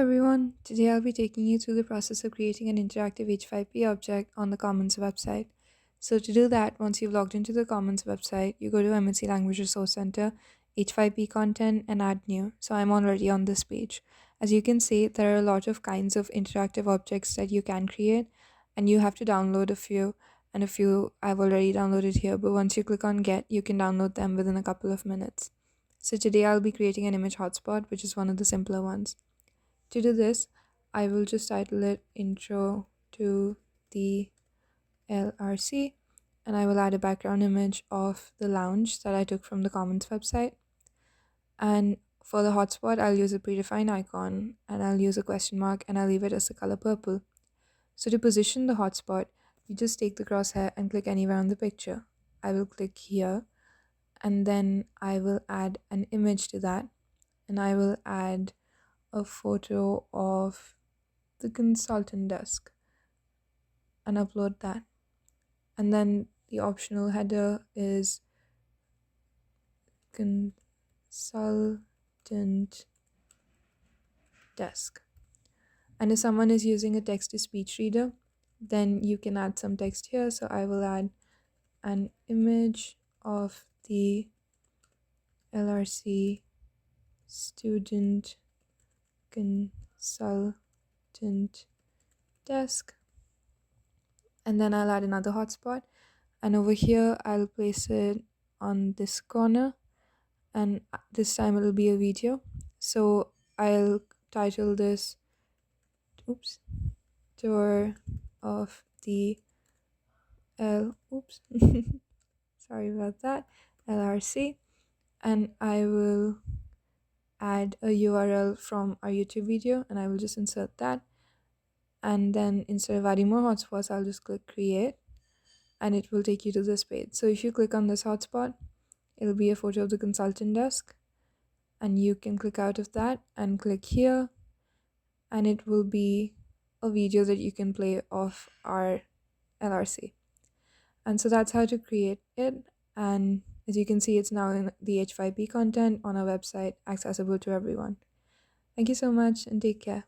everyone, today I'll be taking you through the process of creating an interactive H5P object on the Commons website. So to do that, once you've logged into the Commons website, you go to MNC Language Resource Center, H5P content and add new. So I'm already on this page. As you can see, there are a lot of kinds of interactive objects that you can create, and you have to download a few, and a few I've already downloaded here, but once you click on get, you can download them within a couple of minutes. So today I'll be creating an image hotspot, which is one of the simpler ones. To do this, I will just title it Intro to the LRC, and I will add a background image of the lounge that I took from the Commons website. And for the hotspot, I'll use a predefined icon, and I'll use a question mark, and I'll leave it as the color purple. So to position the hotspot, you just take the crosshair and click anywhere on the picture. I will click here, and then I will add an image to that, and I will add a photo of the consultant desk and upload that. And then the optional header is consultant desk. And if someone is using a text to speech reader, then you can add some text here. So I will add an image of the LRC student consultant desk, and then I'll add another hotspot, and over here I'll place it on this corner, and this time it'll be a video. So I'll title this tour of the sorry about that, LRC, and I will add a URL from our YouTube video, and I will just insert that. And then instead of adding more hotspots, I'll just click create, and it will take you to this page. So if you click on this hotspot, it'll be a photo of the consultant desk, and you can click out of that and click here, and it will be a video that you can play of our LRC. And so that's how to create it. And as you can see, it's now in the H5P content on our website, accessible to everyone. Thank you so much, and take care.